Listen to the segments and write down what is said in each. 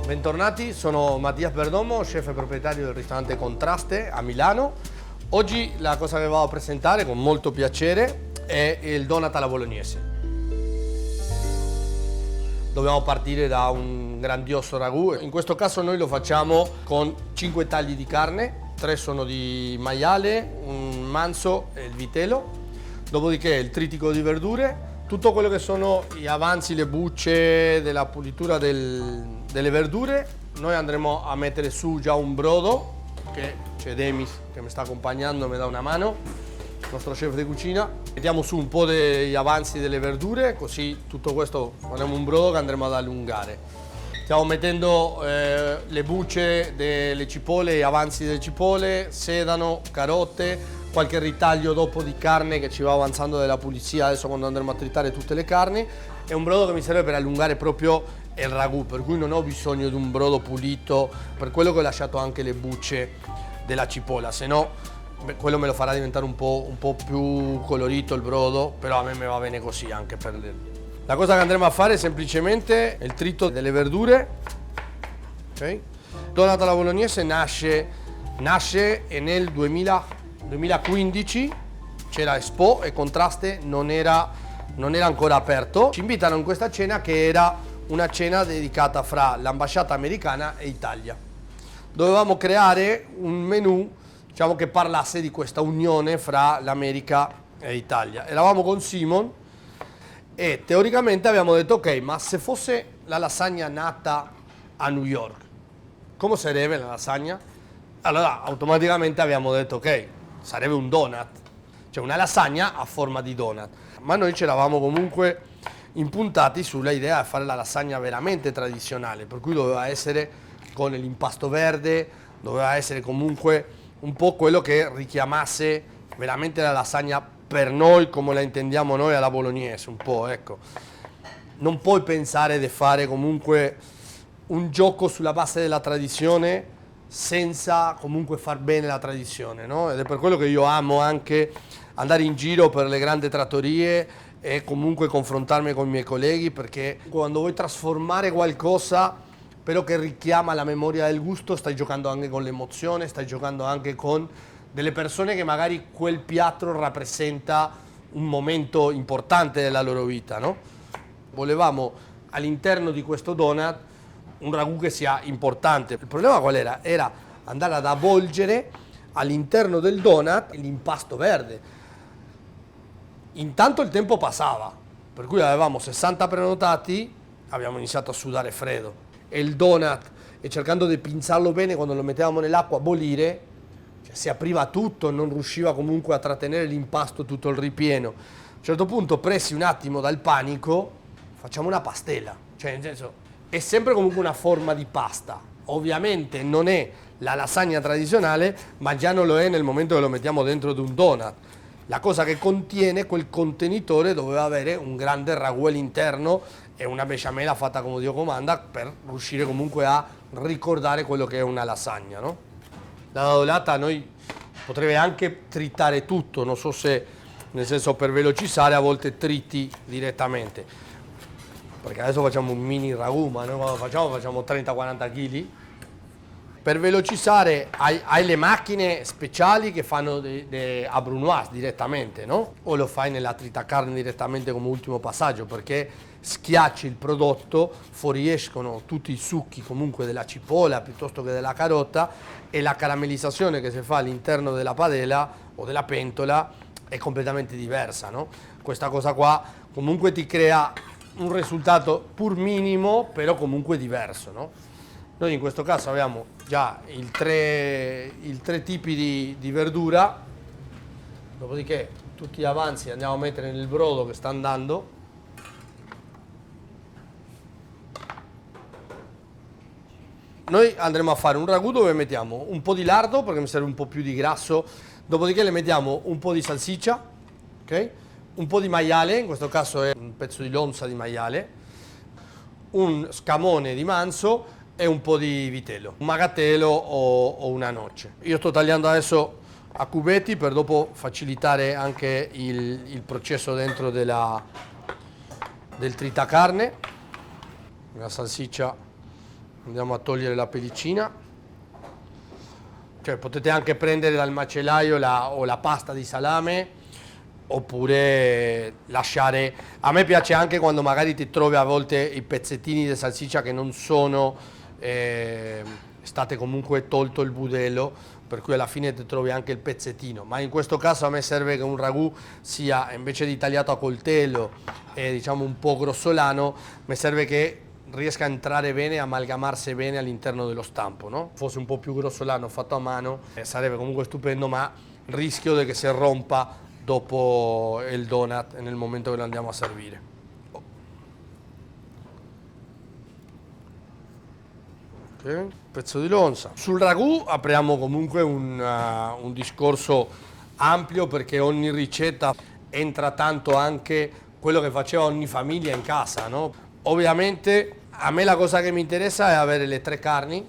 Bentornati, sono Mattias Perdomo, chef e proprietario del ristorante Contraste a Milano. Oggi la cosa che vado a presentare con molto piacere è il donut alla bolognese. Dobbiamo partire da un grandioso ragù. In questo caso noi lo facciamo con 5 tagli di carne, 3 sono di maiale, un manzo e il vitello. Dopodiché il tritico di verdure, tutto quello che sono gli avanzi, le bucce della pulitura delle verdure. Noi andremo a mettere su già un brodo, che c'è Demis che mi sta accompagnando, mi dà una mano, il nostro chef di cucina. Mettiamo su un po' degli avanzi delle verdure, così tutto questo faremo un brodo che andremo ad allungare. Stiamo mettendo le bucce delle cipolle, gli avanzi delle cipolle, sedano, carote, qualche ritaglio dopo di carne che ci va avanzando della pulizia adesso quando andremo a tritare tutte le carni. È un brodo che mi serve per allungare proprio il ragù, per cui non ho bisogno di un brodo pulito, per quello che ho lasciato anche le bucce della cipolla, se no quello me lo farà diventare un po' più colorito il brodo, però a me va bene così anche per La cosa che andremo a fare è semplicemente il trito delle verdure. Okay. Donut alla bolognese nasce nel 2015, c'era Expo e Contraste non era ancora aperto. Ci invitano in questa cena che era una cena dedicata fra l'ambasciata americana e Italia. Dovevamo creare un menù, diciamo, che parlasse di questa unione fra l'America e l'Italia. Eravamo con Simon e teoricamente abbiamo detto ok, ma se fosse la lasagna nata a New York, come sarebbe la lasagna? Allora automaticamente abbiamo detto ok, sarebbe un donut, cioè una lasagna a forma di donut. Ma noi ci eravamo comunque impuntati sulla idea di fare la lasagna veramente tradizionale, per cui doveva essere con l'impasto verde, doveva essere comunque un po' quello che richiamasse veramente la lasagna per noi come la intendiamo noi alla bolognese, un po', ecco. Non puoi pensare di fare comunque un gioco sulla base della tradizione senza comunque far bene la tradizione, no? Ed è per quello che io amo anche andare in giro per le grandi trattorie e comunque confrontarmi con i miei colleghi, perché quando vuoi trasformare qualcosa però che richiama la memoria del gusto, stai giocando anche con l'emozione, stai giocando anche con delle persone che magari quel piatto rappresenta un momento importante della loro vita, no? Volevamo all'interno di questo donut un ragù che sia importante. Il problema qual era? Era andare ad avvolgere all'interno del donut l'impasto verde. Intanto il tempo passava, per cui avevamo 60 prenotati, abbiamo iniziato a sudare freddo. E il donut, e cercando di pinzarlo bene quando lo mettevamo nell'acqua a bollire, cioè, si apriva tutto, non riusciva comunque a trattenere l'impasto tutto il ripieno. A un certo punto, presi un attimo dal panico, facciamo una pastella, cioè nel senso è sempre comunque una forma di pasta. Ovviamente non è la lasagna tradizionale, ma già non lo è nel momento che lo mettiamo dentro di un donut. La cosa che contiene quel contenitore doveva avere un grande ragù all'interno e una besciamella fatta come Dio comanda per riuscire comunque a ricordare quello che è una lasagna, no? La dadolata noi potrebbe anche tritare tutto, non so se nel senso per velocizzare a volte triti direttamente, perché adesso facciamo un mini ragù, ma noi quando facciamo 30-40 kg. Per velocizzare hai le macchine speciali che fanno a brunoise direttamente, no? O lo fai nella tritacarne direttamente come ultimo passaggio, perché schiacci il prodotto, fuoriescono tutti i succhi comunque della cipolla piuttosto che della carota e la caramellizzazione che si fa all'interno della padella o della pentola è completamente diversa, no? Questa cosa qua comunque ti crea un risultato pur minimo, però comunque diverso, no? Noi in questo caso abbiamo già i tre tipi di verdura, dopodiché tutti gli avanzi andiamo a mettere nel brodo che sta andando. noi andremo a fare un ragù dove mettiamo un po' di lardo perché mi serve un po' più di grasso, dopodiché le mettiamo un po' di salsiccia, ok? Un po' di maiale, in questo caso è un pezzo di lonza di maiale, un scamone di manzo e un po' di vitello, un magatello o una noce. Io sto tagliando adesso a cubetti per dopo facilitare anche il processo dentro del tritacarne. La salsiccia andiamo a togliere la pellicina, cioè potete anche prendere dal macellaio o la pasta di salame oppure lasciare. A me piace anche quando magari ti trovi a volte i pezzettini di salsiccia che non sono state comunque tolto il budello, per cui alla fine ti trovi anche il pezzettino, ma in questo caso a me serve che un ragù sia, invece di tagliato a coltello e diciamo un po' grossolano, mi serve che riesca a entrare bene, amalgamarsi bene all'interno dello stampo, no? Fosse un po' più grossolano fatto a mano sarebbe comunque stupendo, ma rischio di che si rompa dopo il donut nel momento che lo andiamo a servire. Okay. Pezzo di lonza. Sul ragù apriamo comunque un discorso ampio perché ogni ricetta entra tanto anche quello che faceva ogni famiglia in casa, no? Ovviamente a me la cosa che mi interessa è avere le 3 carni.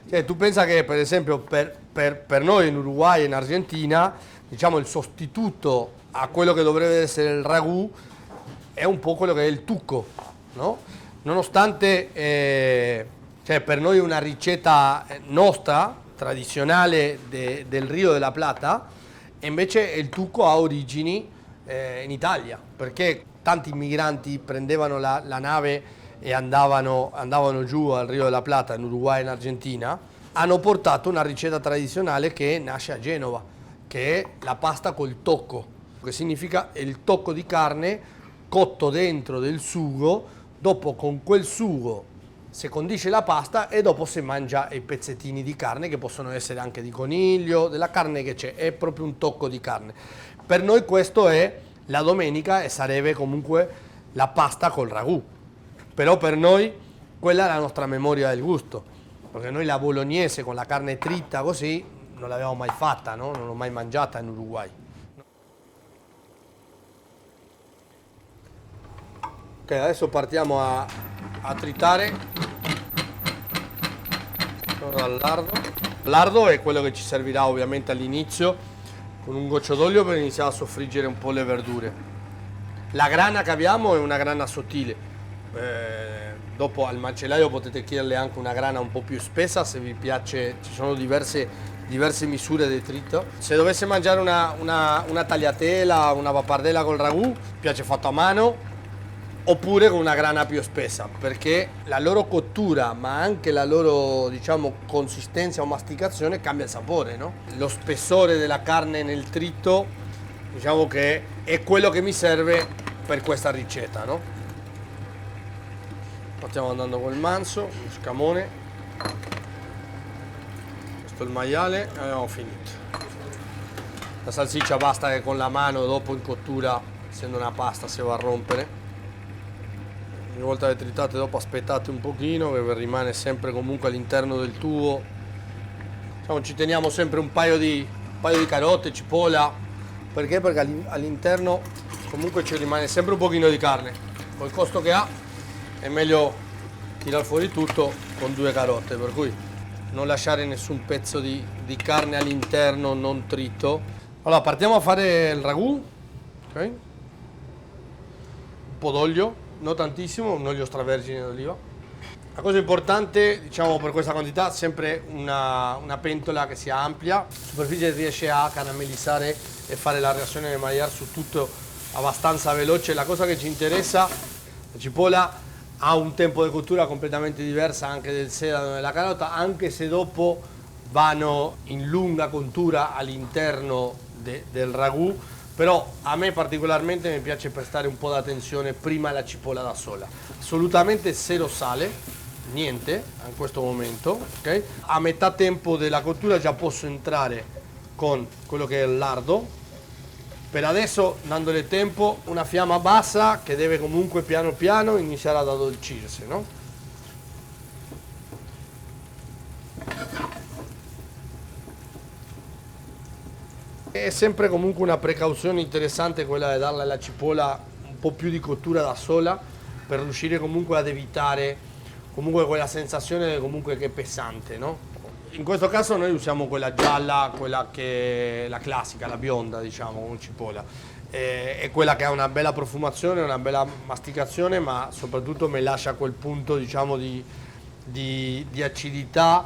Cioè, tu pensa che per esempio per noi in Uruguay e in Argentina, diciamo il sostituto a quello che dovrebbe essere il ragù è un po' quello che è il tucco, no? Nonostante cioè per noi una ricetta nostra, tradizionale del Rio de la Plata, e invece il tucco ha origini in Italia, perché tanti immigranti prendevano la nave e andavano giù al Rio de la Plata, in Uruguay e in Argentina, hanno portato una ricetta tradizionale che nasce a Genova, che è la pasta col tocco, che significa il tocco di carne cotto dentro del sugo. Dopo con quel sugo si condisce la pasta e dopo si mangia i pezzettini di carne che possono essere anche di coniglio, della carne che c'è, è proprio un tocco di carne. Per noi questo è la domenica e sarebbe comunque la pasta col ragù, però per noi quella è la nostra memoria del gusto, perché noi la bolognese con la carne tritta così non l'abbiamo mai fatta, no? Non l'ho mai mangiata in Uruguay. Ok, adesso partiamo a tritare dal lardo. Lardo è quello che ci servirà ovviamente all'inizio con un goccio d'olio per iniziare a soffriggere un po' le verdure. La grana che abbiamo è una grana sottile, dopo al macellaio potete chiederle anche una grana un po' più spessa se vi piace, ci sono diverse misure di trito. Se dovesse mangiare una tagliatella, una pappardella col ragù, piace fatto a mano, oppure con una grana più spessa, perché la loro cottura ma anche la loro diciamo consistenza o masticazione cambia il sapore, no? Lo spessore della carne nel trito diciamo che è quello che mi serve per questa ricetta, no? Stiamo andando col manzo, lo scamone, questo è il maiale e abbiamo finito. La salsiccia basta che con la mano dopo in cottura, essendo una pasta, si va a rompere. Una volta che tritate dopo aspettate un pochino che rimane sempre comunque all'interno del tubo. Diciamo, ci teniamo sempre un paio di carote, cipolla, perché all'interno comunque ci rimane sempre un pochino di carne. Col costo che ha è meglio tirar fuori tutto con 2 carote, per cui non lasciare nessun pezzo di carne all'interno non trito. Allora partiamo a fare il ragù, okay? Un po' d'olio, non tantissimo, un olio stravergine d'oliva. La cosa importante, diciamo, per questa quantità, sempre una pentola che sia ampia, la superficie riesce a caramellizzare e fare la reazione del maillard su tutto abbastanza veloce. La cosa che ci interessa, la cipolla ha un tempo di cottura completamente diversa anche del sedano e della carota, anche se dopo vanno in lunga cottura all'interno del ragù, però a me particolarmente mi piace prestare un po' d'attenzione prima alla cipolla da sola. Assolutamente zero sale, niente in questo momento, ok? A metà tempo della cottura già posso entrare con quello che è il lardo, Per adesso, dandole tempo, una fiamma bassa che deve comunque piano piano iniziare ad addolcirsi, no? È sempre comunque una precauzione interessante quella di darle alla cipolla un po' più di cottura da sola per riuscire comunque ad evitare comunque quella sensazione comunque che è pesante, no? In questo caso noi usiamo quella gialla, quella che è la classica, la bionda, diciamo, con cipolla. È quella che ha una bella profumazione, una bella masticazione, ma soprattutto mi lascia quel punto, diciamo, di acidità,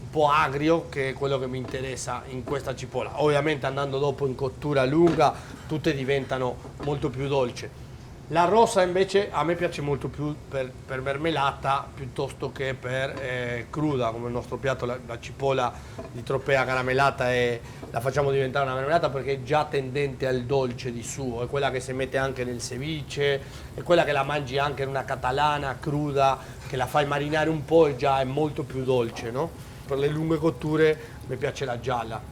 un po' agrio, che è quello che mi interessa in questa cipolla. Ovviamente andando dopo in cottura lunga, tutte diventano molto più dolci. La rossa invece a me piace molto più per mermelata piuttosto che per cruda, come il nostro piatto, la cipolla di Tropea caramellata la facciamo diventare una mermelata perché è già tendente al dolce di suo, è quella che si mette anche nel ceviche, è quella che la mangi anche in una catalana cruda, che la fai marinare un po' e già è molto più dolce, no? Per le lunghe cotture mi piace la gialla.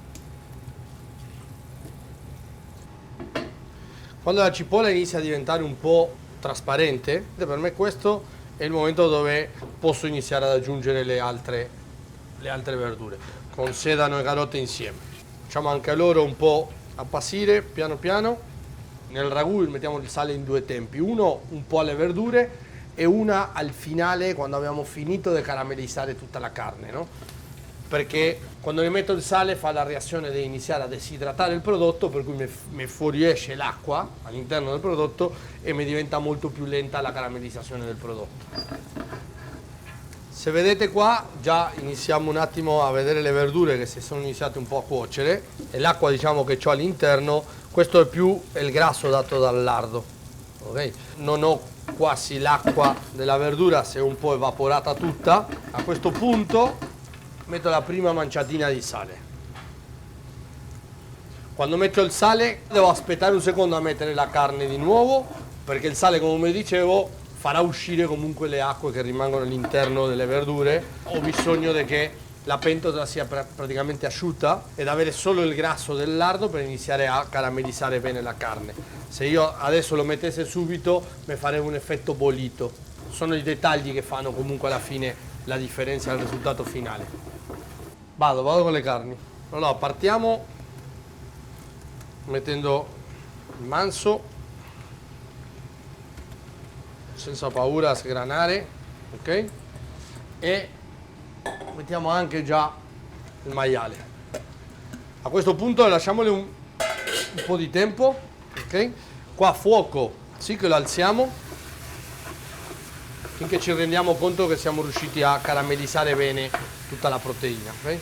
Quando la cipolla inizia a diventare un po' trasparente, per me questo è il momento dove posso iniziare ad aggiungere le altre verdure, con sedano e carote insieme. Facciamo anche loro un po' appassire piano piano. Nel ragù mettiamo il sale in due tempi, uno un po' alle verdure e una al finale quando abbiamo finito di caramellizzare tutta la carne, no? Perché quando ne metto il sale fa la reazione di iniziare a desidratare il prodotto, per cui mi fuoriesce l'acqua all'interno del prodotto e mi diventa molto più lenta la caramellizzazione del prodotto. Se vedete qua già iniziamo un attimo a vedere le verdure che si sono iniziate un po' a cuocere e l'acqua, diciamo, che ho all'interno, questo è più il grasso dato dal lardo, okay? Non ho quasi l'acqua della verdura, si è un po' evaporata tutta. A questo punto metto la prima manciatina di sale. Quando metto il sale devo aspettare un secondo a mettere la carne di nuovo, perché il sale, come dicevo, farà uscire comunque le acque che rimangono all'interno delle verdure. Ho bisogno di che la pentola sia praticamente asciutta ed avere solo il grasso del lardo per iniziare a caramellizzare bene la carne. Se io adesso lo mettesse subito mi farebbe un effetto bollito. Sono i dettagli che fanno comunque alla fine la differenza del risultato finale. Vado con le carni. Allora partiamo mettendo il manso senza paura a sgranare, ok? E mettiamo anche già il maiale. A questo punto lasciamole un po' di tempo, ok? Qua a fuoco sì che lo alziamo finché ci rendiamo conto che siamo riusciti a caramellizzare bene tutta la proteina, ok?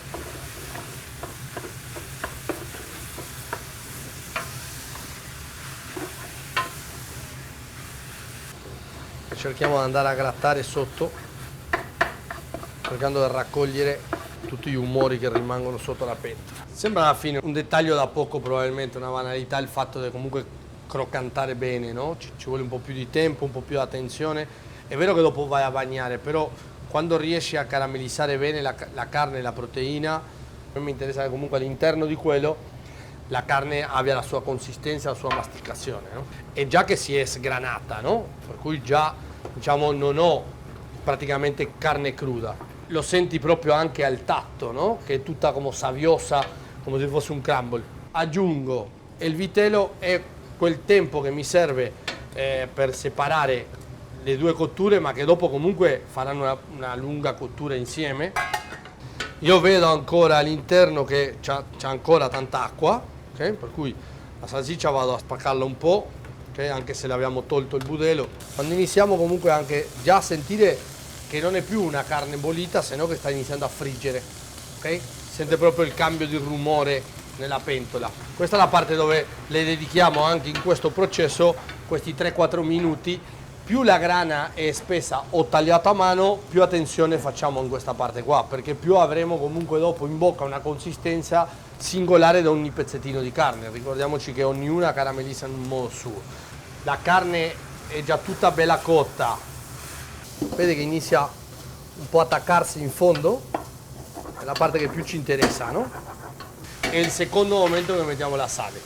Cerchiamo di andare a grattare sotto, cercando di raccogliere tutti gli umori che rimangono sotto la pentola. Sembra alla fine un dettaglio da poco, probabilmente una banalità, il fatto di comunque croccantare bene, no? Ci vuole un po' più di tempo, un po' più di attenzione. È vero che dopo vai a bagnare, però quando riesci a caramellizzare bene la carne e la proteina, a me mi interessa che comunque all'interno di quello la carne abbia la sua consistenza, la sua masticazione, no? E già che si è sgranata, no? Per cui già, diciamo, non ho praticamente carne cruda. Lo senti proprio anche al tatto, no? Che è tutta come saviosa, come se fosse un crumble. Aggiungo il vitello e quel tempo che mi serve per separare le due cotture, ma che dopo comunque faranno una lunga cottura insieme. Io vedo ancora all'interno che c'è ancora tanta acqua, okay? Per cui la salsiccia vado a spaccarla un po', okay? Anche se le abbiamo tolto il budelo. Quando iniziamo comunque anche già a sentire che non è più una carne bollita, se no che sta iniziando a friggere, okay? Sente proprio il cambio di rumore nella pentola. Questa è la parte dove le dedichiamo anche in questo processo questi 3-4 minuti. Più la grana è spessa o tagliata a mano, più attenzione facciamo in questa parte qua, perché più avremo comunque dopo in bocca una consistenza singolare da ogni pezzettino di carne. Ricordiamoci che ognuna caramellizza in un modo suo. La carne è già tutta bella cotta, vede che inizia un po' a attaccarsi in fondo, è la parte che più ci interessa, no? È il secondo momento che mettiamo la sale.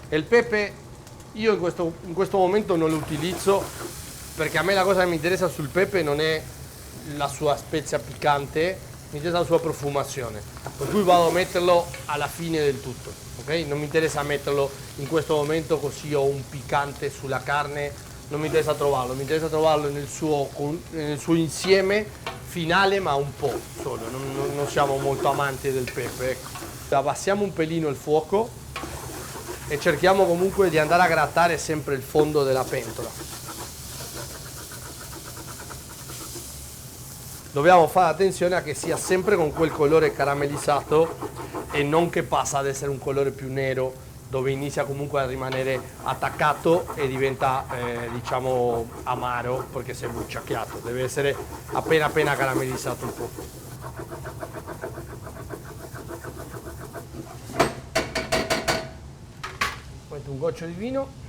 E il pepe io in questo momento non lo utilizzo perché a me la cosa che mi interessa sul pepe non è la sua spezia piccante, mi interessa la sua profumazione, per cui vado a metterlo alla fine del tutto, ok? Non mi interessa metterlo in questo momento così ho un piccante sulla carne, non mi interessa trovarlo, mi interessa trovarlo nel suo insieme finale, ma un po' solo, non siamo molto amanti del pepe, ecco. Abbassiamo un pelino il fuoco e cerchiamo comunque di andare a grattare sempre il fondo della pentola. Dobbiamo fare attenzione a che sia sempre con quel colore caramellizzato e non che passa ad essere un colore più nero, dove inizia comunque a rimanere attaccato e diventa diciamo amaro perché si è bruciacchiato. Deve essere appena caramellizzato un po'. Metto un goccio di vino.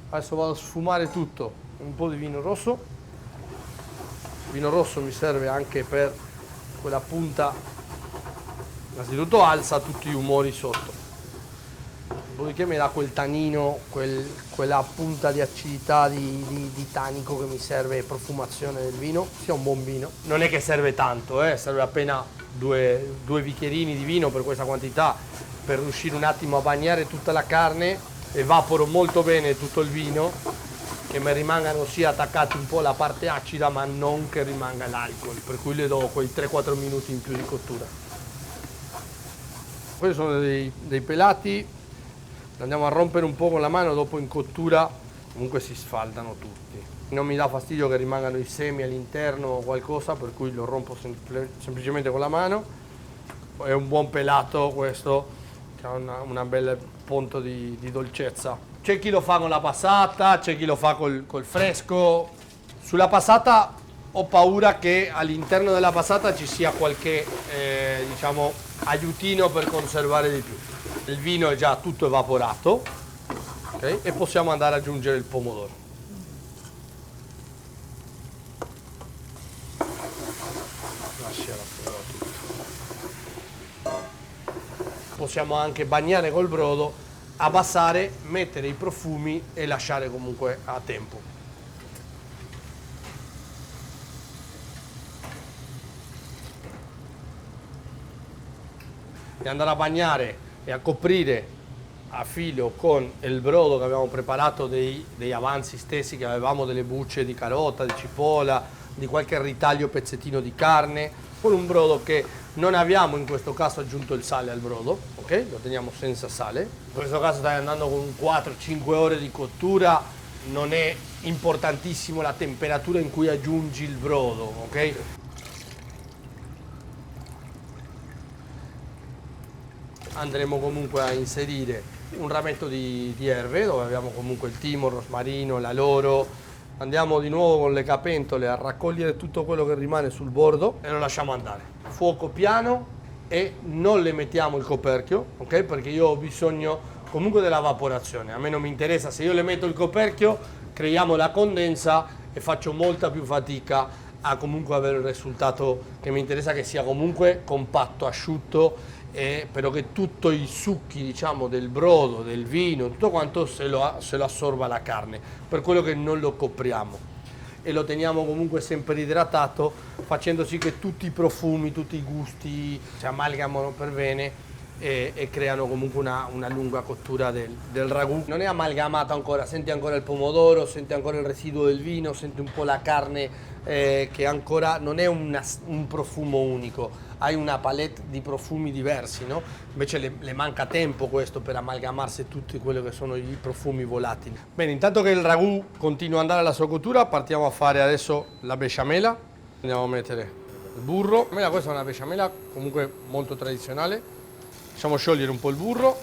Adesso vado a sfumare tutto, un po' di vino rosso. Il vino rosso mi serve anche per quella punta, innanzitutto alza tutti gli umori sotto, dopodiché mi dà quel tannino, quella punta di acidità, di tanico che mi serve, profumazione del vino, sia un buon vino. Non è che serve tanto, serve appena due bicchierini di vino per questa quantità, per riuscire un attimo a bagnare tutta la carne, evaporo molto bene tutto il vino, che mi rimangano sia attaccati un po' la parte acida ma non che rimanga l'alcol, per cui le do quei 3-4 minuti in più di cottura. Questi sono dei pelati, li andiamo a rompere un po' con la mano, dopo in cottura comunque si sfaldano tutti. Non mi dà fastidio che rimangano i semi all'interno o qualcosa, per cui lo rompo semplicemente con la mano. È un buon pelato questo, che ha una bella punto di dolcezza. C'è chi lo fa con la passata, c'è chi lo fa col fresco. Sulla passata ho paura che all'interno della passata ci sia qualche diciamo aiutino per conservare di più. Il vino è già tutto evaporato, okay? E possiamo andare ad aggiungere il pomodoro. Possiamo anche bagnare col brodo, abbassare, mettere i profumi e lasciare comunque a tempo. E andare a bagnare e a coprire a filo con il brodo che abbiamo preparato degli avanzi stessi che avevamo, delle bucce di carota, di cipolla, di qualche ritaglio pezzettino di carne, con un brodo che non abbiamo in questo caso aggiunto il sale al brodo, ok? Lo teniamo senza sale. In questo caso stai andando con 4-5 ore di cottura, non è importantissimo la temperatura in cui aggiungi il brodo, ok? Andremo comunque a inserire un rametto di erbe, dove abbiamo comunque il timo, il rosmarino, l'aloro. Andiamo di nuovo con le capentole a raccogliere tutto quello che rimane sul bordo e lo lasciamo andare. Fuoco piano e non le mettiamo il coperchio, ok? Perché io ho bisogno comunque dell'evaporazione. A me non mi interessa, se io le metto il coperchio creiamo la condensa e faccio molta più fatica a comunque avere il risultato che mi interessa, che sia comunque compatto, asciutto, però che tutti i succhi, diciamo, del brodo, del vino, tutto quanto se lo assorba la carne, per quello che non lo copriamo e lo teniamo comunque sempre idratato, facendo sì che tutti i profumi, tutti i gusti si amalgamano per bene e creano comunque una lunga cottura del ragù. Non è amalgamato ancora, senti ancora il pomodoro, senti ancora il residuo del vino, senti un po' la carne che ancora non è un profumo unico, hai una palette di profumi diversi, no? Invece le manca tempo questo per amalgamarsi tutti quelli che sono i profumi volatili. Bene, intanto che il ragù continua ad andare alla sua cottura, partiamo a fare adesso la besciamella. Andiamo a mettere il burro. Questa è una besciamella comunque molto tradizionale. Facciamo sciogliere un po' il burro.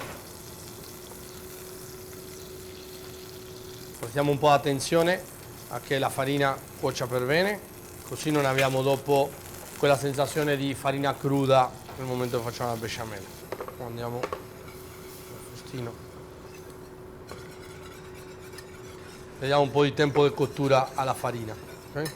Prestiamo un po' attenzione a che la farina cuocia per bene, così non abbiamo dopo quella sensazione di farina cruda nel momento che facciamo la besciamella. Andiamo al fustino. Vediamo un po' di tempo di cottura alla farina. Okay?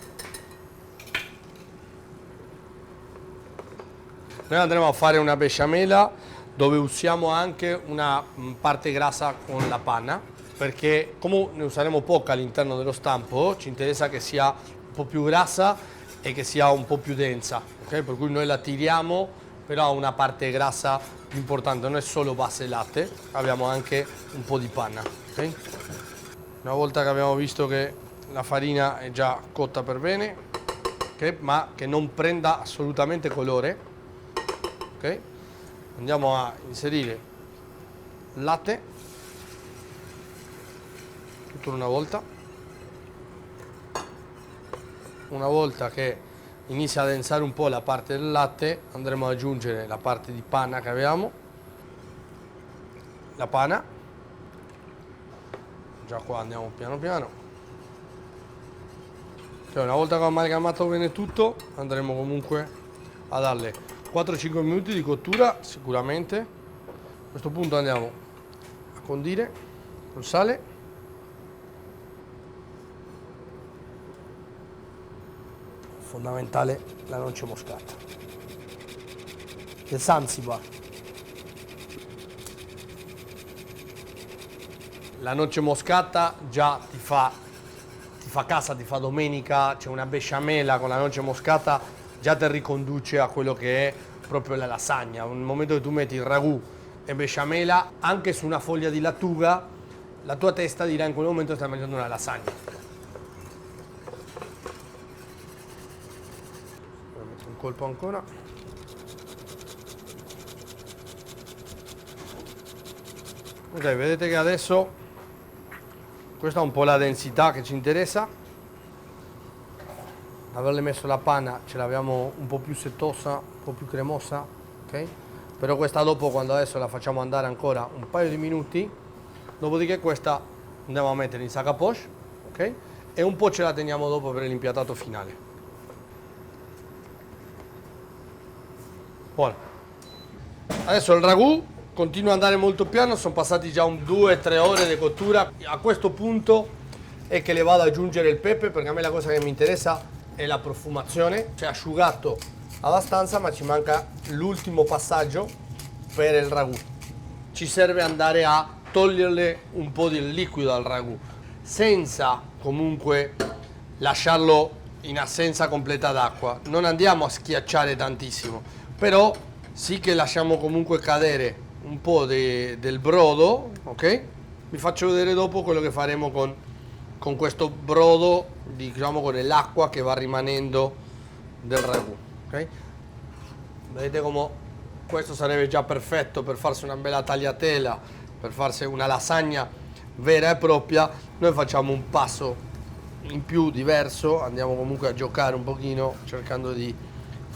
Noi andremo a fare una besciamella dove usiamo anche una parte grassa con la panna, perché come ne useremo poca all'interno dello stampo, ci interessa che sia un po' più grassa e che sia un po' più densa, okay? Per cui noi la tiriamo, però ha una parte grassa più importante, non è solo base latte, abbiamo anche un po' di panna. Okay? Una volta che abbiamo visto che la farina è già cotta per bene, okay? Ma che non prenda assolutamente colore, okay? Andiamo a inserire il latte tutto una volta. Una volta che inizia a densare un po' la parte del latte, andremo ad aggiungere la parte di panna che abbiamo, la panna, già qua andiamo piano piano. Cioè, una volta che ho amalgamato bene tutto, andremo comunque a darle 4-5 minuti di cottura sicuramente. A questo punto andiamo a condire col sale. Fondamentale la noce moscata, il Zanzibar. La noce moscata già ti fa casa, ti fa domenica, c'è una besciamella con la noce moscata, già ti riconduce a quello che è proprio la lasagna. Nel momento che tu metti il ragù e besciamella, anche su una foglia di lattuga, la tua testa dirà in quel momento che stai mangiando una lasagna. Un colpo ancora. Ok, vedete che adesso questa è un po' la densità che ci interessa. Averle messo la panna ce l'abbiamo un po' più settosa, un po' più cremosa, ok? Però questa dopo, quando adesso la facciamo andare ancora un paio di minuti, dopodiché questa andiamo a mettere in sac à poche, ok? E un po' ce la teniamo dopo per l'impiattato finale. Buono. Adesso il ragù continua ad andare molto piano, sono passati già 2-3 ore di cottura. A questo punto è che le vado ad aggiungere il pepe, perché a me la cosa che mi interessa è la profumazione. C'è asciugato abbastanza, ma ci manca l'ultimo passaggio per il ragù. Ci serve andare a toglierle un po' del liquido al ragù, senza comunque lasciarlo in assenza completa d'acqua. Non andiamo a schiacciare tantissimo, però sì che lasciamo comunque cadere un po' del brodo, ok? Vi faccio vedere dopo quello che faremo con questo brodo, diciamo con l'acqua che va rimanendo del ragù, ok? Vedete come questo sarebbe già perfetto per farsi una bella tagliatella, per farsi una lasagna vera e propria. Noi facciamo un passo in più diverso, andiamo comunque a giocare un pochino cercando di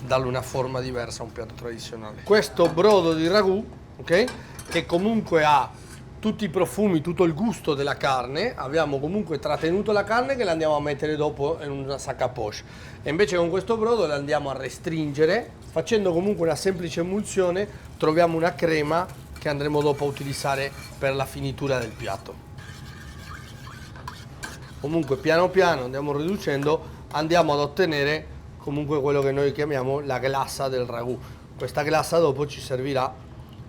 darle una forma diversa a un piatto tradizionale. Questo brodo di ragù, ok, che comunque ha tutti i profumi, tutto il gusto della carne, abbiamo comunque trattenuto la carne che la andiamo a mettere dopo in una sac à poche, e invece con questo brodo la andiamo a restringere, facendo comunque una semplice emulsione, troviamo una crema che andremo dopo a utilizzare per la finitura del piatto. Comunque piano piano andiamo riducendo, andiamo ad ottenere comunque quello che noi chiamiamo la glassa del ragù. Questa glassa dopo ci servirà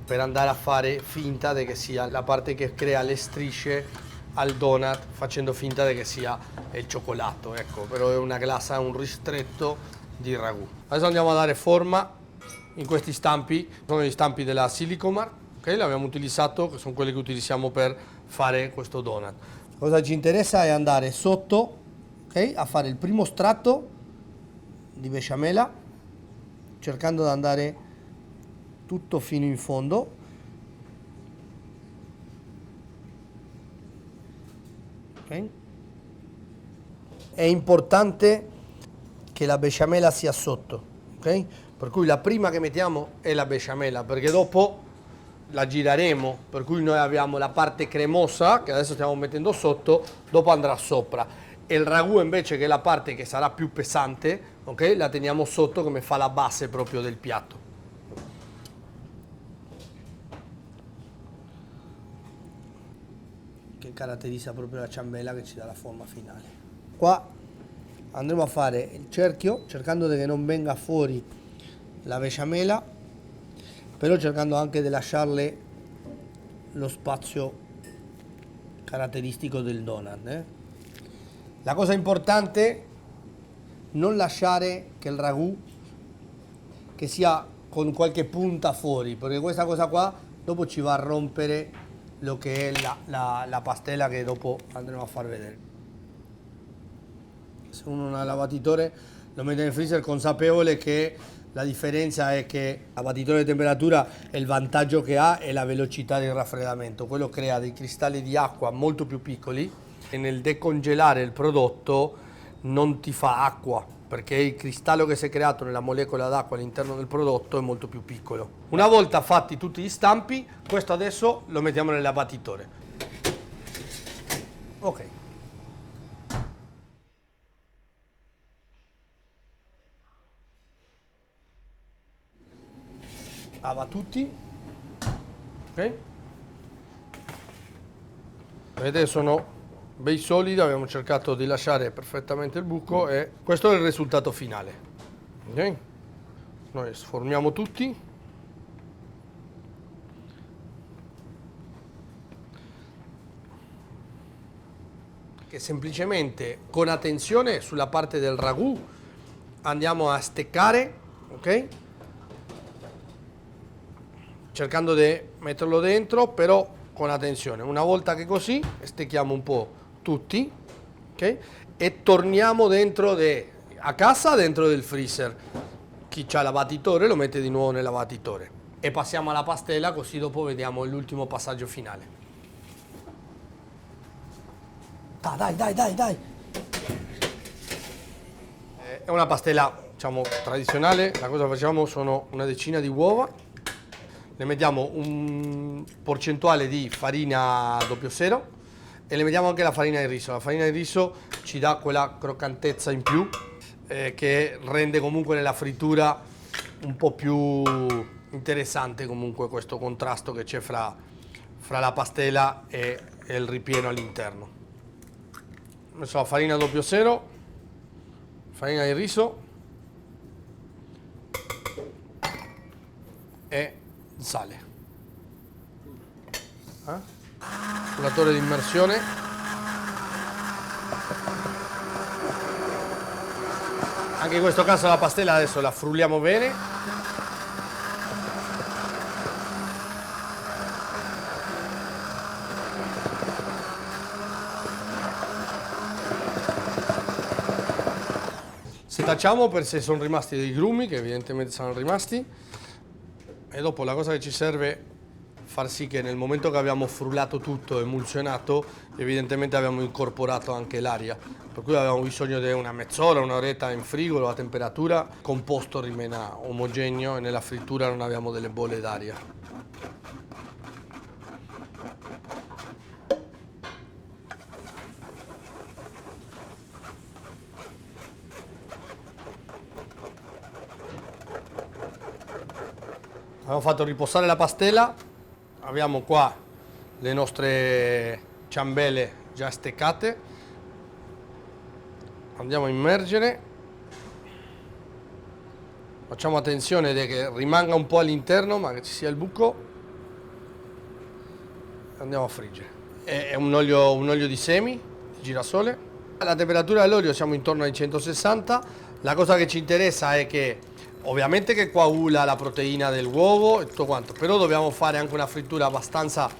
per andare a fare finta di che sia la parte che crea le strisce al donut, facendo finta di che sia il cioccolato, ecco, però è una glassa, un ristretto di ragù. Adesso andiamo a dare forma in questi stampi, sono gli stampi della Silicomar, ok? L'abbiamo utilizzato, che sono quelli che utilizziamo per fare questo donut. Cosa ci interessa è andare sotto, ok? A fare il primo strato di besciamella, cercando di andare tutto fino in fondo. Okay. È importante che la besciamella sia sotto, ok? Per cui la prima che mettiamo è la besciamella, perché dopo la gireremo, per cui noi abbiamo la parte cremosa che adesso stiamo mettendo sotto, dopo andrà sopra, e il ragù invece, che è la parte che sarà più pesante, ok? La teniamo sotto, come fa la base proprio del piatto. Che caratterizza proprio la ciambella, che ci dà la forma finale. Qua andremo a fare il cerchio, cercando che non venga fuori la besciamella, però cercando anche di lasciarle lo spazio caratteristico del donut. La cosa importante, non lasciare che il ragù che sia con qualche punta fuori, perché questa cosa qua dopo ci va a rompere lo che è la pastella che dopo andremo a far vedere. Se uno non ha l'abbattitore lo mette nel freezer consapevole che la differenza è che l'abbattitore di temperatura e il vantaggio che ha è la velocità del raffreddamento. Quello crea dei cristalli di acqua molto più piccoli e nel decongelare il prodotto non ti fa acqua, perché il cristallo che si è creato nella molecola d'acqua all'interno del prodotto è molto più piccolo. Una volta fatti tutti gli stampi, questo adesso lo mettiamo nell'abbattitore. Ok. Lava tutti. Ok. Vedete, sono bei solidi, abbiamo cercato di lasciare perfettamente il buco e questo è il risultato finale. Ok? Noi sformiamo tutti. Che semplicemente con attenzione sulla parte del ragù andiamo a steccare, ok? Cercando di metterlo dentro, però con attenzione. Una volta che così, stecchiamo un po' tutti, ok? E torniamo dentro a casa, dentro del freezer. Chi ha l'abbattitore lo mette di nuovo nell'abbattitore. E passiamo alla pastella, così dopo vediamo l'ultimo passaggio finale. Dai. È una pastella, diciamo, tradizionale. La cosa che facciamo sono una decina di uova. Ne mettiamo un percentuale di farina 00 e le mettiamo anche la farina di riso. La farina di riso ci dà quella croccantezza in più che rende comunque nella frittura un po' più interessante comunque questo contrasto che c'è fra la pastella e il ripieno all'interno. Ho messo la farina 00, farina di riso e sale. Frullatore di immersione. Anche in questo caso la pastella adesso la frulliamo bene. Setacciamo per se sono rimasti dei grumi, che evidentemente saranno rimasti. E dopo la cosa che ci serve far sì che nel momento che abbiamo frullato tutto, emulsionato, evidentemente abbiamo incorporato anche l'aria, per cui abbiamo bisogno di una mezz'ora, un'oretta in frigo, la temperatura, il composto rimane omogeneo e nella frittura non abbiamo delle bolle d'aria. Abbiamo fatto riposare la pastella, abbiamo qua le nostre ciambelle già steccate, andiamo a immergere, facciamo attenzione che rimanga un po' all'interno ma che ci sia il buco, andiamo a friggere. È un olio di semi, di girasole, la temperatura dell'olio siamo intorno ai 160, la cosa che ci interessa è che ovviamente che coagula la proteina dell'uovo e tutto quanto, però dobbiamo fare anche una frittura abbastanza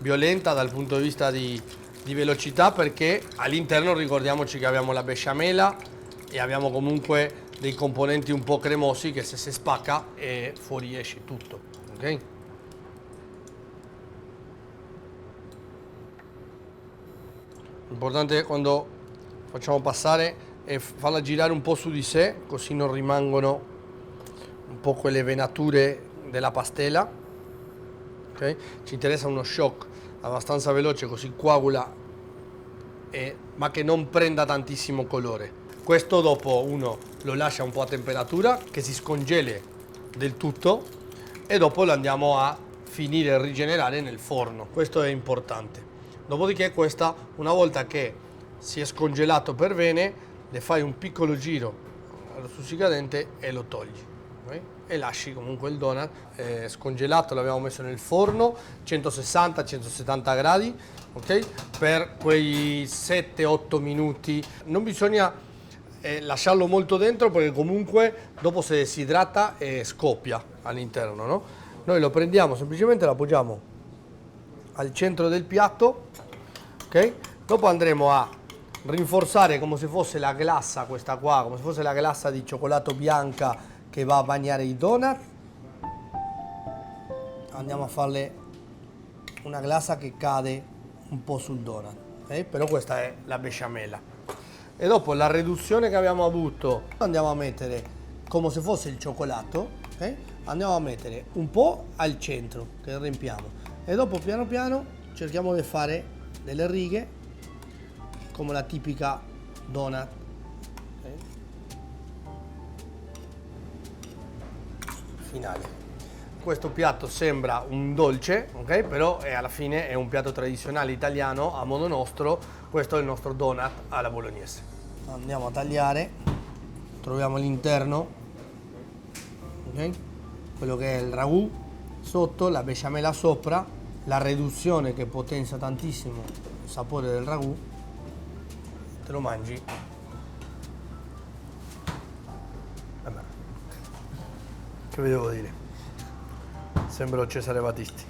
violenta dal punto di vista di velocità, perché all'interno ricordiamoci che abbiamo la besciamella e abbiamo comunque dei componenti un po' cremosi che se si spacca e fuori esce tutto, ok? L'importante quando facciamo passare è farla girare un po' su di sé, così non rimangono un po' quelle venature della pastella, okay? Ci interessa uno shock abbastanza veloce, così coagula ma che non prenda tantissimo colore. Questo dopo uno lo lascia un po' a temperatura, che si scongeli del tutto, e dopo lo andiamo a finire e rigenerare nel forno. Questo è importante. Dopodiché questa, una volta che si è scongelato per bene, le fai un piccolo giro allo stuzzicadente e lo togli. ok? E lasci comunque il donut scongelato, l'abbiamo messo nel forno 160-170 gradi, ok? Per quei 7-8 minuti. Non bisogna lasciarlo molto dentro perché comunque dopo si disidrata e scoppia all'interno, no? Noi lo prendiamo, semplicemente lo appoggiamo al centro del piatto, ok? Dopo andremo a rinforzare come se fosse la glassa, questa qua, come se fosse la glassa di cioccolato bianca che va a bagnare i donut. Andiamo a farle una glassa che cade un po' sul donut, ok? Però questa è la besciamella. E dopo la riduzione che abbiamo avuto andiamo a mettere come se fosse il cioccolato, ok? Andiamo a mettere un po' al centro che riempiamo e dopo piano piano cerchiamo di fare delle righe come la tipica donut, okay? Finale. Questo piatto sembra un dolce, ok? Però alla fine è un piatto tradizionale italiano a modo nostro. Questo è il nostro donut alla bolognese. Andiamo a tagliare, troviamo l'interno, ok? Quello che è il ragù sotto, la besciamella sopra, la riduzione che potenzia tantissimo il sapore del ragù. Te lo mangi. Vabbè. Che vi devo dire? Sembro Cesare Battisti.